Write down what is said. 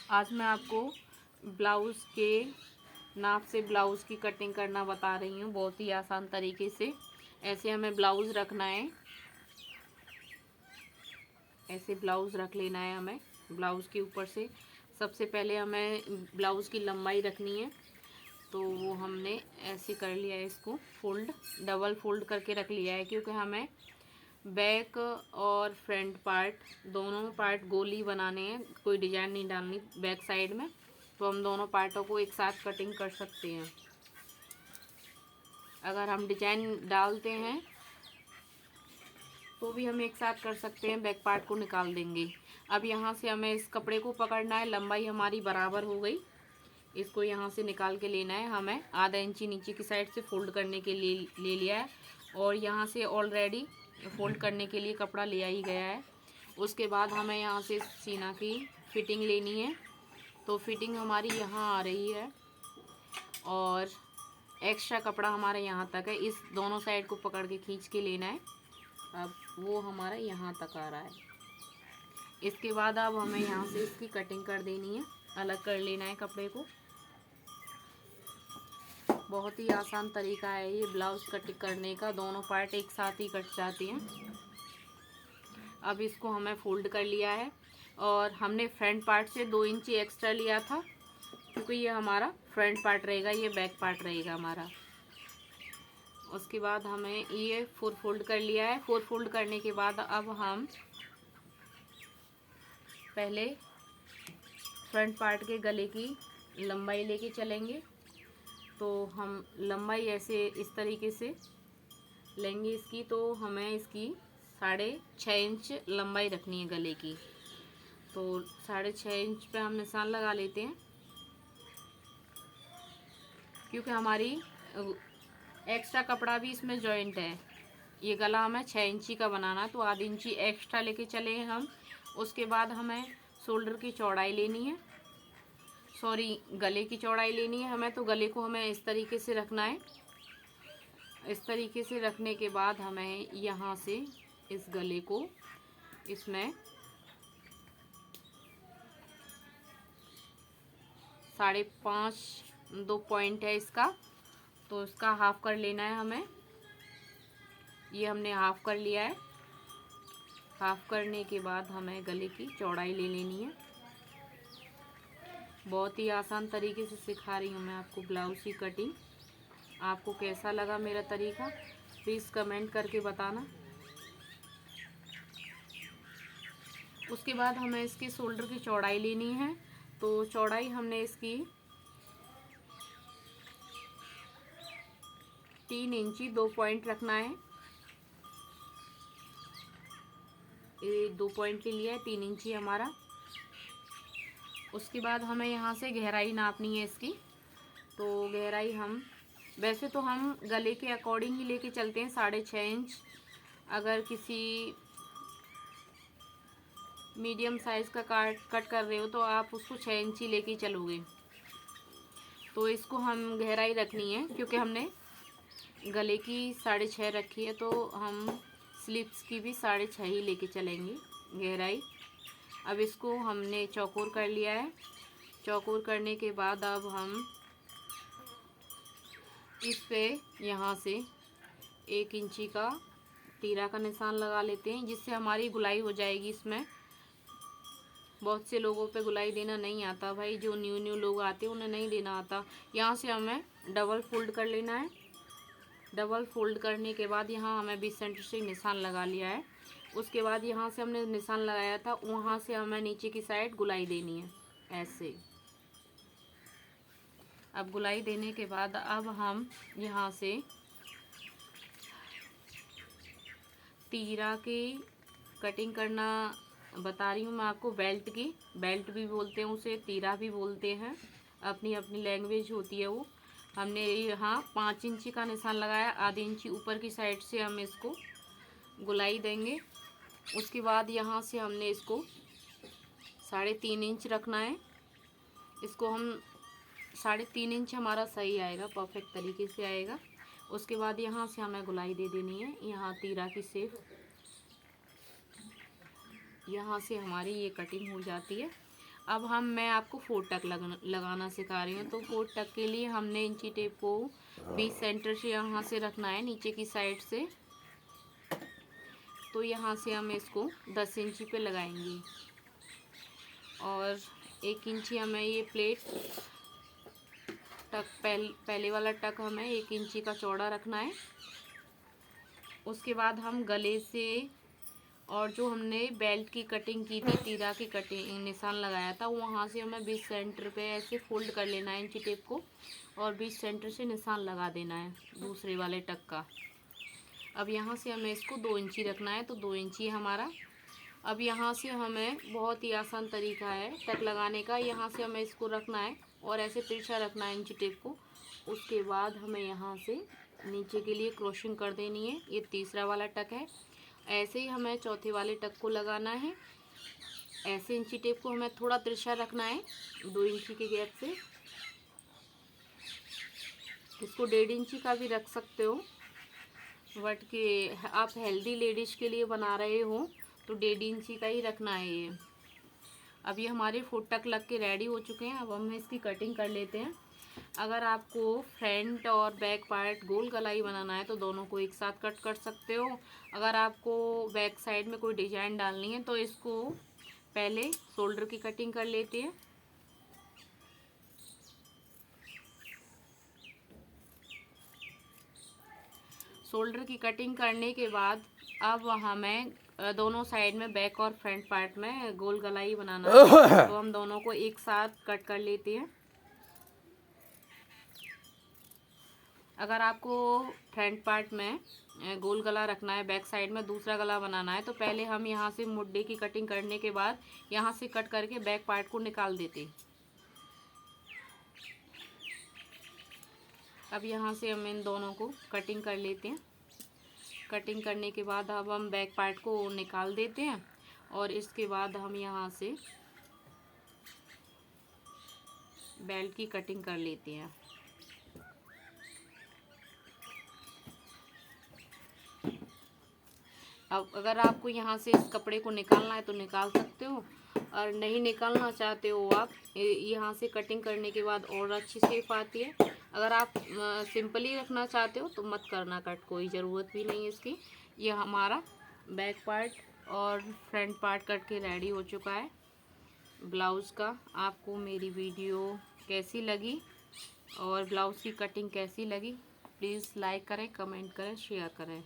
आज मैं आपको ब्लाउज़ के नाप से ब्लाउज़ की कटिंग करना बता रही हूँ, बहुत ही आसान तरीके से। ऐसे हमें ब्लाउज़ रखना है, ऐसे ब्लाउज़ रख लेना है हमें। ब्लाउज़ के ऊपर से सबसे पहले हमें ब्लाउज़ की लंबाई रखनी है, तो वो हमने ऐसे कर लिया है, इसको फोल्ड डबल फोल्ड करके रख लिया है, क्योंकि हमें बैक और फ्रंट पार्ट दोनों पार्ट गोली बनाने हैं, कोई डिजाइन नहीं डालनी बैक साइड में। तो हम दोनों पार्टों को एक साथ कटिंग कर सकते हैं। अगर हम डिजाइन डालते हैं तो भी हम एक साथ कर सकते हैं, बैक पार्ट को निकाल देंगे। अब यहाँ से हमें इस कपड़े को पकड़ना है, लंबाई हमारी बराबर हो गई, इसको यहाँ से निकाल के लेना है। हमें आधा इंची नीचे की साइड से फोल्ड करने के लिए ले लिया है, और यहाँ से ऑलरेडी फोल्ड करने के लिए कपड़ा लिया ही गया है। उसके बाद हमें यहाँ से सीना की फिटिंग लेनी है, तो फिटिंग हमारी यहाँ आ रही है और एक्स्ट्रा कपड़ा हमारे यहाँ तक है। इस दोनों साइड को पकड़ के खींच के लेना है। अब वो हमारा यहाँ तक आ रहा है। इसके बाद अब हमें यहाँ से इसकी कटिंग कर देनी है, अलग कर लेना है कपड़े को। बहुत ही आसान तरीका है ये ब्लाउज़ कटिंग करने का, दोनों पार्ट एक साथ ही कट जाती हैं। अब इसको हमें फोल्ड कर लिया है, और हमने फ्रंट पार्ट से 2 इंची एक्स्ट्रा लिया था, क्योंकि ये हमारा फ्रंट पार्ट रहेगा, ये बैक पार्ट रहेगा हमारा। उसके बाद हमें ये 4 फोल्ड कर लिया है। 4 फोल्ड करने के बाद अब हम पहले फ्रंट पार्ट के गले की लंबाई लेके चलेंगे। तो हम लंबाई ऐसे इस तरीके से लेंगे इसकी, तो हमें इसकी 6.5 इंच लंबाई रखनी है गले की। तो 6.5 इंच पे हम निशान लगा लेते हैं, क्योंकि हमारी एक्स्ट्रा कपड़ा भी इसमें जॉइंट है। ये गला हमें 6 इंची का बनाना है, तो आधी इंची एक्स्ट्रा लेके चले हैं हम। उसके बाद हमें शोल्डर की चौड़ाई लेनी है, गले की चौड़ाई लेनी है हमें। तो गले को हमें इस तरीके से रखना है। इस तरीके से रखने के बाद हमें यहाँ से इस गले को इसमें 5.5 2 पॉइंट है इसका, तो इसका हाफ कर लेना है हमें। ये हमने हाफ कर लिया है। हाफ करने के बाद हमें गले की चौड़ाई ले लेनी है। बहुत ही आसान तरीके से सिखा रही हूँ मैं आपको ब्लाउज़ की कटिंग। आपको कैसा लगा मेरा तरीका, प्लीज़ कमेंट करके बताना। उसके बाद हमें इसकी शोल्डर की चौड़ाई लेनी है, तो चौड़ाई हमने इसकी 3 इंची 2 पॉइंट रखना है। ये 2 पॉइंट ले लिया है, 3 इंची हमारा। उसके बाद हमें यहाँ से गहराई नापनी है इसकी। तो गहराई हम वैसे तो हम गले के अकॉर्डिंग ही लेके चलते हैं, 6.5 इंच। अगर किसी मीडियम साइज़ का कट कर रहे हो तो आप उसको 6 इंची लेके चलोगे। तो इसको हम गहराई रखनी है, क्योंकि हमने गले की 6.5 रखी है, तो हम स्लीव्स की भी 6.5 ही लेके चलेंगे गहराई। अब इसको हमने चौकोर कर लिया है। चौकोर करने के बाद अब हम इस पे यहाँ से 1 इंची का तीरा का निशान लगा लेते हैं, जिससे हमारी गुलाई हो जाएगी इसमें। बहुत से लोगों पे गुलाई देना नहीं आता भाई, जो न्यू लोग आते हैं उन्हें नहीं देना आता। यहाँ से हमें डबल फोल्ड कर लेना है। डबल फोल्ड करने के बाद यहाँ हमें 20 सेंटी से निशान लगा लिया है। उसके बाद यहाँ से हमने निशान लगाया था, वहाँ से हमें नीचे की साइड गुलाई देनी है ऐसे। अब गुलाई देने के बाद अब हम यहाँ से तीरा की कटिंग करना बता रही हूँ मैं आपको। बेल्ट भी बोलते हैं उसे, तीरा भी बोलते हैं, अपनी अपनी लैंग्वेज होती है वो। हमने यहाँ 5 इंची का निशान लगाया, आधी इंची ऊपर की साइड से हम इसको गुलाई देंगे। उसके बाद यहाँ से हमने इसको 3.5 इंच रखना है। इसको हम 3.5 इंच हमारा सही आएगा, परफेक्ट तरीके से आएगा। उसके बाद यहाँ से हमें गुलाई दे देनी है, यहाँ तीरा की शेप। यहाँ से हमारी ये कटिंग हो जाती है। अब मैं आपको 4 टक लगाना सिखा रही हूँ। तो 4 टक के लिए हमने इंची टेप को 20 सेंटर से यहाँ से रखना है नीचे की साइड से। तो यहाँ से हम इसको 10 इंची पे लगाएंगे और 1 इंची हमें ये प्लेट टक पहले वाला टक हमें 1 इंची का चौड़ा रखना है। उसके बाद हम गले से और जो हमने बेल्ट की कटिंग की थी, तीरा की कटिंग निशान लगाया था, वहाँ से हमें 20 सेंटर पे ऐसे फोल्ड कर लेना है इंची टेप को और 20 सेंटर से निशान लगा देना है दूसरे वाले टक का। अब यहाँ से हमें इसको 2 इंची रखना है, तो 2 इंची हमारा। अब यहाँ से हमें बहुत ही आसान तरीका है टक लगाने का। यहाँ से हमें इसको रखना है और ऐसे तिरछा रखना है इंची टेप को। उसके बाद हमें यहाँ से नीचे के लिए क्रॉसिंग कर देनी है। ये तीसरा वाला टक है। ऐसे ही हमें चौथे वाले टक को लगाना है। ऐसे इंची टेप को हमें थोड़ा तिरछा रखना है 2 इंची के गैप से। इसको 1.5 इंची का भी रख सकते हो, बट कि आप हेल्दी लेडीज के लिए बना रहे हो तो 1.5 इंची का ही रखना है ये। अब ये हमारे 4 टक लग के रेडी हो चुके हैं। अब हम इसकी कटिंग कर लेते हैं। अगर आपको फ्रंट और बैक पार्ट गोल गलाई बनाना है तो दोनों को एक साथ कट कर सकते हो। अगर आपको बैक साइड में कोई डिजाइन डालनी है तो इसको पहले शोल्डर की कटिंग कर लेते हैं। शोल्डर की कटिंग करने के बाद अब हमें दोनों साइड में बैक और फ्रंट पार्ट में गोल गलाई बनाना है। तो हम दोनों को एक साथ कट कर लेते हैं। अगर आपको फ्रंट पार्ट में गोल गला रखना है, बैक साइड में दूसरा गला बनाना है, तो पहले हम यहाँ से मुड्डे की कटिंग करने के बाद यहाँ से कट करके बैक पार्ट को निकाल देते। अब यहाँ से हम इन दोनों को कटिंग कर लेते हैं। कटिंग करने के बाद अब हम बैक पार्ट को निकाल देते हैं और इसके बाद हम यहाँ से बेल्ट की कटिंग कर लेते हैं। अब अगर आपको यहाँ से इस कपड़े को निकालना है तो निकाल सकते हो, और नहीं निकालना चाहते हो आप, यहाँ से कटिंग करने के बाद और अच्छी शेप आती है। अगर आप सिंपली रखना चाहते हो तो मत करना कट, कोई ज़रूरत भी नहीं है इसकी। ये हमारा बैक पार्ट और फ्रंट पार्ट कट के रेडी हो चुका है ब्लाउज़ का। आपको मेरी वीडियो कैसी लगी और ब्लाउज़ की कटिंग कैसी लगी, प्लीज़ लाइक करें, कमेंट करें, शेयर करें।